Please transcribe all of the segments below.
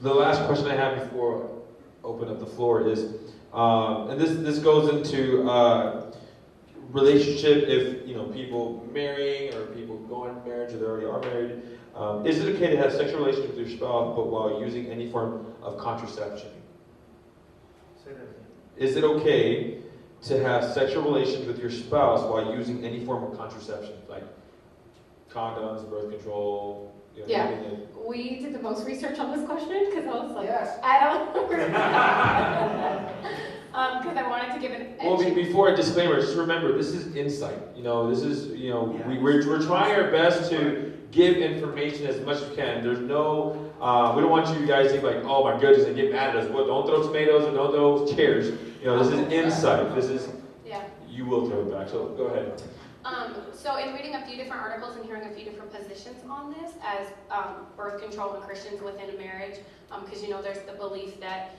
The last question I have before I open up the floor is, and this goes into relationship. If people marrying or people going to marriage or they already are married, is it okay to have sexual relations with your spouse, but while using any form of contraception? Say that again. Is it okay to have sexual relations with your spouse while using any form of contraception, like condoms, birth control? Yeah. Anything? We did the most research on this question because I was like, Yes. I don't know. Because I wanted to give an Well, before a disclaimer, just remember this is insight. This is we're trying our best to give information as much as we can. There's no we don't want you guys to think like, oh my goodness, and get mad at us. Well, don't throw tomatoes and don't throw chairs. This is insight. This is you will throw it back. So go ahead. So in reading a few different articles and hearing a few different positions on this as birth control and Christians within a marriage, because there's the belief that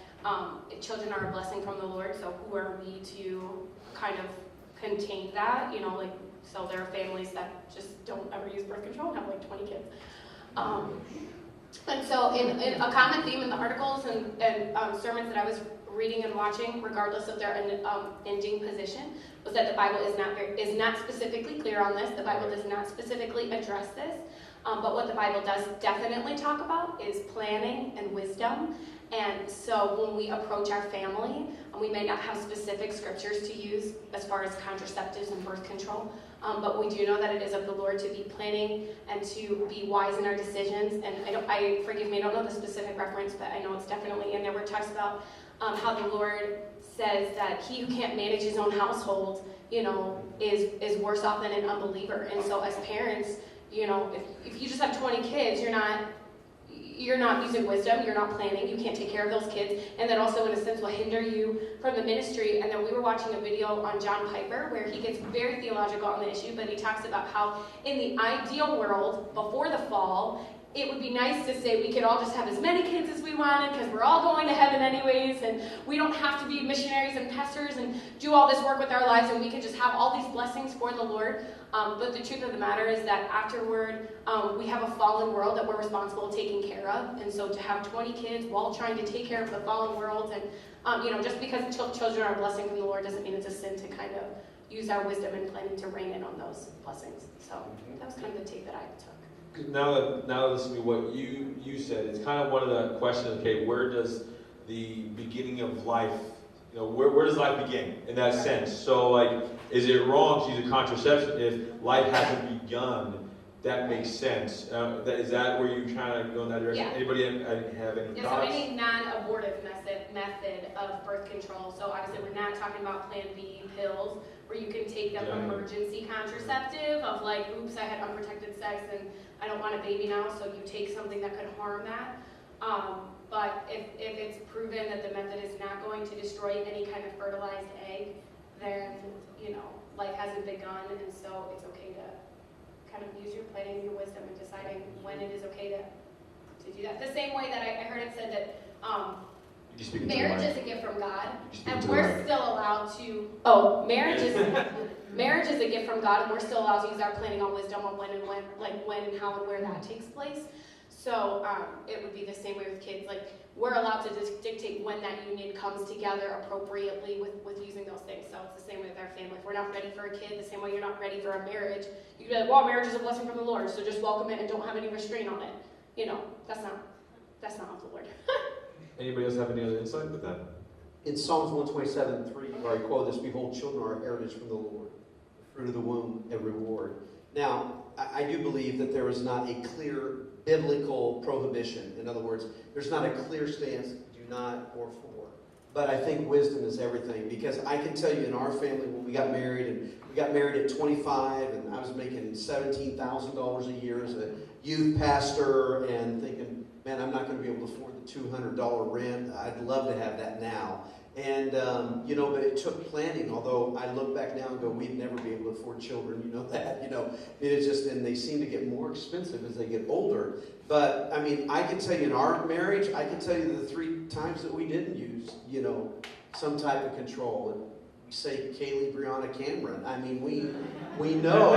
children are a blessing from the Lord, so who are we to kind of contain that, so there are families that just don't ever use birth control and have like 20 kids. And so in a common theme in the articles and sermons that I was reading and watching, regardless of their ending position, was that the Bible is not specifically clear on this. The Bible does not specifically address this. But what the Bible does definitely talk about is planning and wisdom. And so when we approach our family, we may not have specific scriptures to use as far as contraceptives and birth control, but we do know that it is of the Lord to be planning and to be wise in our decisions. And forgive me, I don't know the specific reference, but I know it's definitely in there where it talks about how the Lord says that he who can't manage his own household, is worse off than an unbeliever. And so as parents, if you just have 20 kids, you're not using wisdom, you're not planning, you can't take care of those kids, and that also in a sense will hinder you from the ministry. And then we were watching a video on John Piper where he gets very theological on the issue, but he talks about how in the ideal world, before the fall, it would be nice to say we could all just have as many kids as we wanted because we're all going to heaven anyways, and we don't have to be missionaries and pastors and do all this work with our lives, and we could just have all these blessings for the Lord. But the truth of the matter is that afterward, we have a fallen world that we're responsible for taking care of. And so to have 20 kids while trying to take care of the fallen world, and just because children are a blessing from the Lord doesn't mean it's a sin to kind of use our wisdom and planning to rein in on those blessings. So that was kind of the take that I took. Now that listen to what you said, it's kind of one of the questions. Okay, where does the beginning of life, where does life begin in that sense? So, like, is it wrong to use a contraception if life hasn't begun? That makes sense. Is that where you kind of go in that direction? Yeah. Anybody have any So thoughts? any non-abortive method of birth control. So obviously we're not talking about Plan B pills where you can take the emergency contraceptive of like, oops, I had unprotected sex and I don't want a baby now, so you take something that could harm that. But if it's proven that the method is not going to destroy any kind of fertilized egg, then, life hasn't begun, and so it's okay to kind of use your planning and your wisdom in deciding when it is okay to do that. The same way that I heard it said that marriage is a gift from God, and we're still allowed to, marriage is a gift from God, and we're still allowed to use our planning on wisdom on when and how and where that takes place. So it would be the same way with kids. Like, we're allowed to dictate when that union comes together appropriately with using those things. So it's the same way with our family. If we're not ready for a kid, the same way you're not ready for a marriage, you can be like, well, marriage is a blessing from the Lord, so just welcome it and don't have any restraint on it. That's not of the Lord. Anybody else have any other insight with that? In Psalms 127:3, where I quote this, behold, children are a heritage from the Lord, the fruit of the womb, a reward. Now, I do believe that there is not a clear biblical prohibition. In other words, there's not a clear stance, do not or for. But I think wisdom is everything, because I can tell you in our family when we got married at 25, and I was making $17,000 a year as a youth pastor and thinking, man, I'm not going to be able to afford the $200 rent. I'd love to have that now. And, but it took planning, although I look back now and go, we'd never be able to afford children, it is just, and they seem to get more expensive as they get older. But, I can tell you in our marriage, I can tell you the 3 times that we didn't use, some type of control. And we say Kaylee, Brianna, Cameron. We know,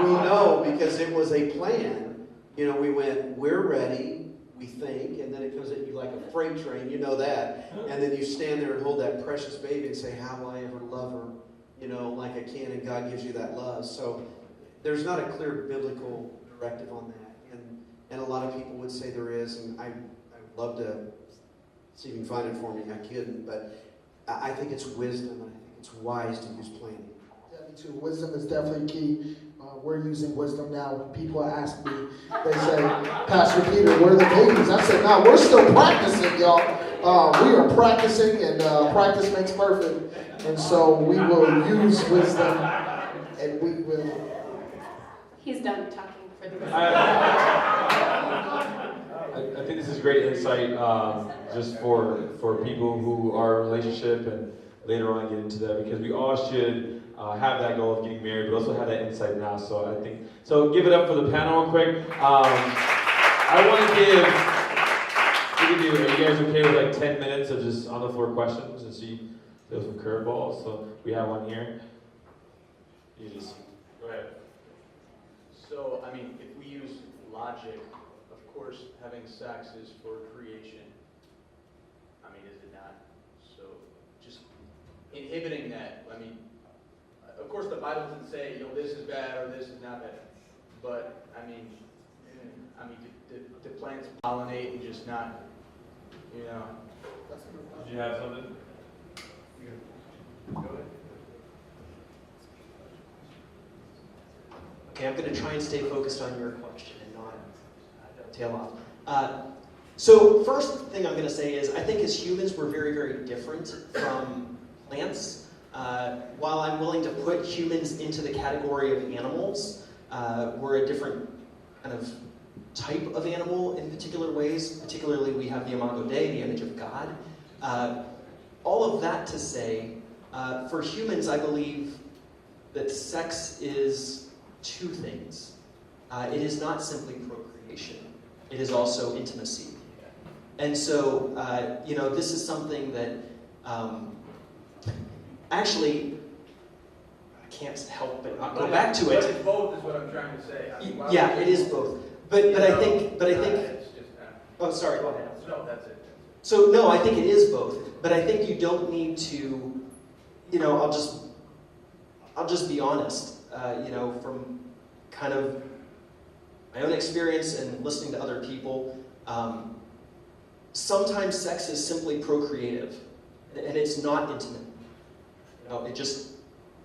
we know because it was a plan. We went, we're ready. we think, and then it comes at you like a freight train, you know that. And then you stand there and hold that precious baby and say, how will I ever love her, like I can, and God gives you that love. So there's not a clear biblical directive on that. And a lot of people would say there is, and I would love to see if you can find it for me. I couldn't, but I think it's wisdom, and I think it's wise to use planning. Yeah, me too. Wisdom is definitely key. We're using wisdom now. When people ask me, they say, Pastor Peter, where are the babies? I said, no, we're still practicing, y'all. We are practicing, and practice makes perfect. And so we will use wisdom, and we will. He's done talking for the rest I think this is great insight just for people who are in a relationship and later on get into that, because we all should have that goal of getting married, but also have that insight now. So I think, so give it up for the panel real quick. I want to give, are you guys okay with like 10 minutes of just on the floor questions and see those some curveballs? So we have one here. You just, go ahead. So, I mean, if we use logic, of course, having sex is for creation. I mean, is it not? So, just inhibiting that. I mean, of course, the Bible doesn't say, this is bad or this is not bad. But, do plants pollinate and just not, Did you have something? Go ahead. Okay, I'm going to try and stay focused on your question and not tail off. So first thing I'm going to say is I think as humans we're very, very different from plants. While I'm willing to put humans into the category of animals, we're a different kind of type of animal in particular ways. Particularly we have the Imago Dei, the image of God. All of that to say, for humans I believe that sex is two things. It is not simply procreation. It is also intimacy. And so, this is something that actually I can't help but not go back to it. But it's both is what I'm trying to say. I mean, Yeah, it is both. But I think. It's just, Oh, sorry. Go ahead. no, that's it. So no, I think it is both. But I think you don't need to. I'll just be honest. From kind of my own experience and listening to other people, sometimes sex is simply procreative, and it's not intimate.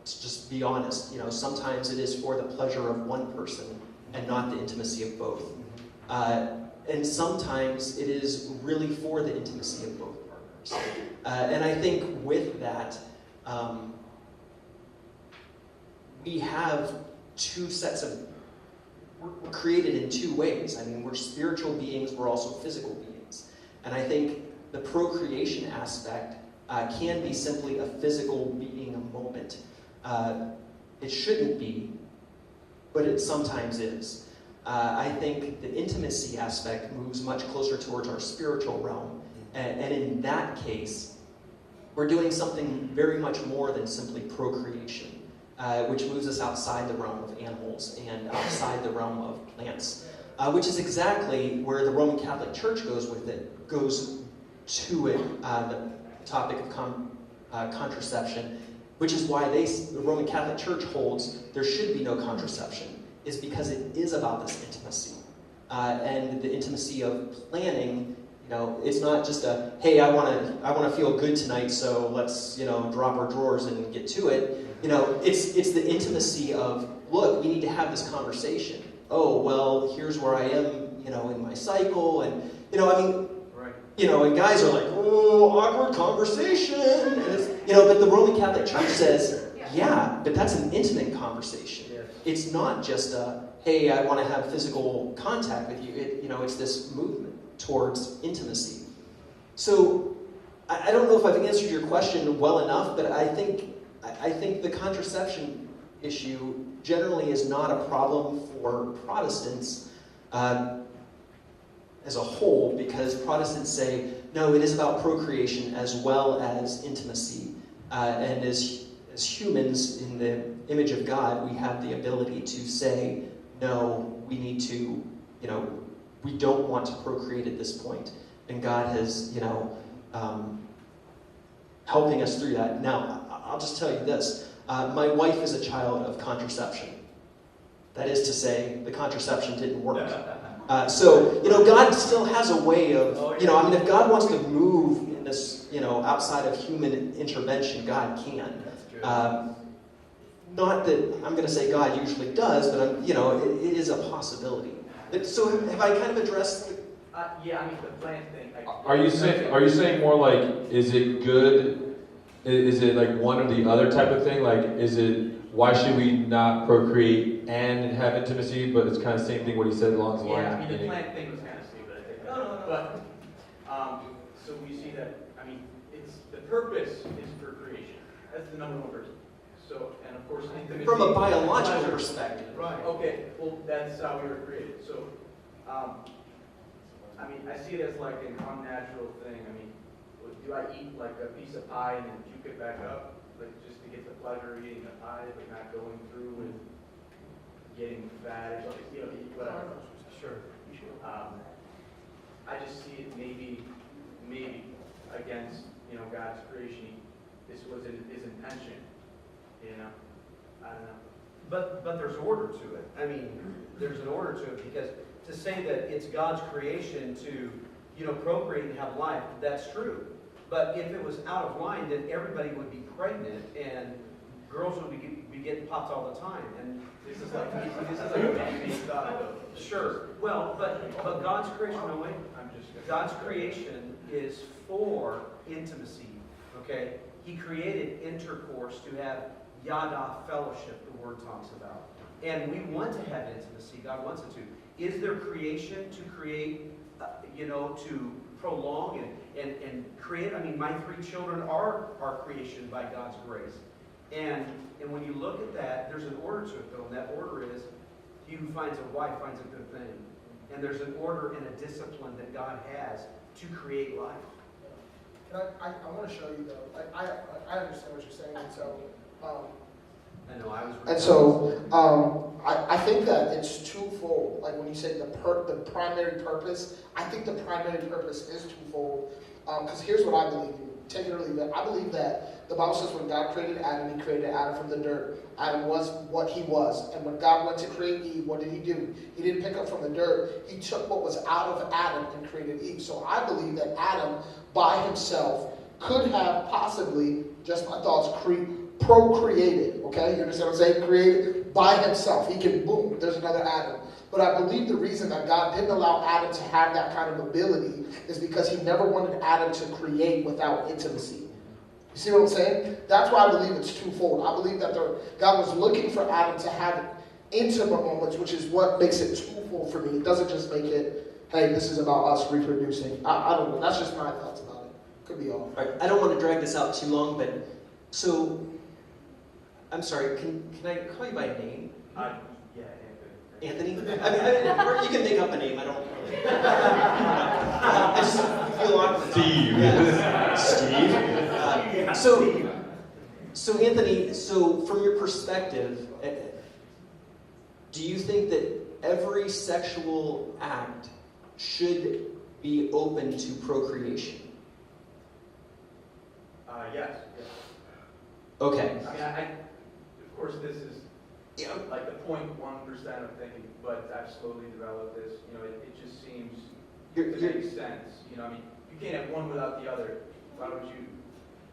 Just be honest. Sometimes it is for the pleasure of one person and not the intimacy of both. And sometimes it is really for the intimacy of both partners. And I think with that, we have two sets of, we're created in two ways. I mean, we're spiritual beings, we're also physical beings. And I think the procreation aspect can be simply a physical being, a moment. It shouldn't be, but it sometimes is. I think the intimacy aspect moves much closer towards our spiritual realm. And in that case, we're doing something very much more than simply procreation. Which moves us outside the realm of animals and outside the realm of plants, which is exactly where the Roman Catholic Church goes with it, goes to it, the topic of contraception, which is why the Roman Catholic Church holds there should be no contraception, is because it is about this intimacy. And the intimacy of planning, it's not just a, hey, I want to feel good tonight, so let's, drop our drawers and get to it. It's the intimacy of, look, we need to have this conversation. Oh, well, here's where I am, in my cycle, and, Right. And guys are like, oh, awkward conversation. And it's, but the Roman Catholic Church says, yeah, but that's an intimate conversation. Yes. It's not just a, hey, I want to have physical contact with you. It's this movement towards intimacy. So I don't know if I've answered your question well enough, but I think the contraception issue generally is not a problem for Protestants as a whole, because Protestants say, no, it is about procreation as well as intimacy. And as humans in the image of God, we have the ability to say, no, we need to, we don't want to procreate at this point. And God has, helping us through that. Now, I'll just tell you this. My wife is a child of contraception. That is to say, the contraception didn't work. So, God still has a way of, if God wants to move in this, outside of human intervention, God can. Not that I'm going to say God usually does, but it is a possibility. So have I kind of addressed? The plant thing. Are you saying more like, is it good? Is it like one or the other type of thing? Like, is it, why should we not procreate and have intimacy? But it's kind of the same thing what he said along the lines. The plant thing was kind of stupid, I think. No. But, so we see that, it's, the purpose is for creation. That's the number one purpose. So, and of course, intimacy. From a biological perspective. Right, okay, well, that's how we were created. So, I see it as like an unnatural thing. Do I eat like a piece of pie and then puke it back up? Like just to get the pleasure of eating the pie, but not going through and getting fat or something, whatever. Sure. I just see it maybe against, God's creation. This was his intention, I don't know. But there's order to it. There's an order to it, because to say that it's God's creation to, procreate and have life, that's true. But if it was out of line, then everybody would be pregnant and girls would be getting popped all the time. And This is like a man-made thought, though. sure, well, but God's creation, no way. God's creation is for intimacy, okay? He created intercourse to have yada fellowship, the word talks about. And we want to have intimacy. God wants it to. Is there creation to create, to prolong and create? My 3 children are creation by God's grace. And when you look at that, there's an order to it, though. And that order is, he who finds a wife finds a good thing. And there's an order and a discipline that God has to create life. I want to show you though. I understand what you're saying, and so. I know I was. And so I think that it's twofold. Like when you say the primary purpose, I think the primary purpose is twofold. Because here's what I believe. Take it or leave it. I believe that the Bible says when God created Adam, he created Adam from the dirt. Adam was what he was. And when God went to create Eve, what did he do? He didn't pick up from the dirt. He took what was out of Adam and created Eve. So I believe that Adam, by himself, could have possibly, just my thoughts, procreated. Okay? You understand what I'm saying? Created by himself. He can, boom, there's another Adam. But I believe the reason that God didn't allow Adam to have that kind of ability is because he never wanted Adam to create without intimacy. You see what I'm saying? That's why I believe it's twofold. I believe that God was looking for Adam to have intimate moments, which is what makes it twofold for me. It doesn't just make it, hey, this is about us reproducing. I don't know. That's just my thoughts about it. Could be off. All right, I don't want to drag this out too long, but so, I'm sorry, can I call you by name? Yeah, Anthony? You can make up a name, I don't really. I just feel awkward. Steve. Yeah. Steve. So Anthony, from your perspective, do you think that every sexual act should be open to procreation? Yes. Okay. Of course, this is like the 0.1% of thinking, but I've slowly developed this. It just seems to make sense. You can't have one without the other. Why would you?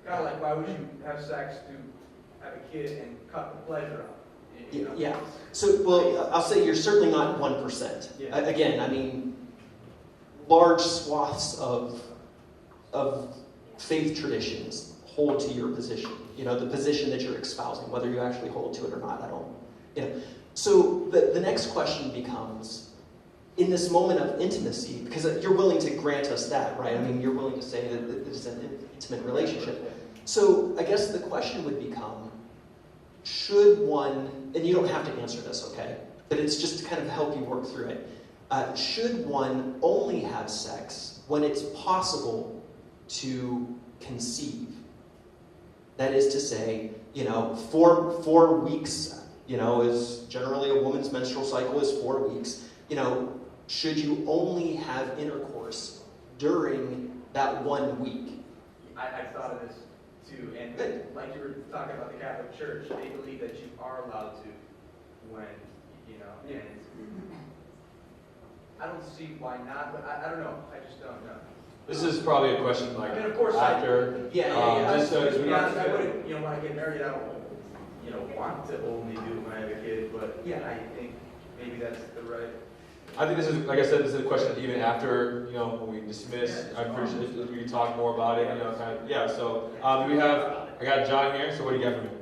Kind of like, why would you have sex to have a kid and cut the pleasure out? Yeah. So, well, I'll say you're certainly not 1%. Yeah. Again, large swaths of faith traditions hold to your position. The position that you're espousing, whether you actually hold to it or not, I don't. So the next question becomes, in this moment of intimacy, because you're willing to grant us that, right? You're willing to say that this is an intimate relationship. So I guess the question would become, should one, and you don't have to answer this, okay? But it's just to kind of help you work through it. Should one only have sex when it's possible to conceive? That is to say, 4 weeks, is generally a woman's menstrual cycle is 4 weeks. should you only have intercourse during that 1 week? I've thought of this too, and like you were talking about the Catholic Church, they believe that you are allowed to when, and I don't see why not, but I don't know, I just don't know. This is probably a question like I mean, of course, after. Yeah, just so to be honest, I we- wouldn't, when I get married, I don't, want to only do it when I have a kid, but yeah, I think maybe that's the right. I think this is, like I said, this is a question even after, when we dismiss. I appreciate if we can talk more about it, kind of, yeah. So, I got John here. So what do you got for me?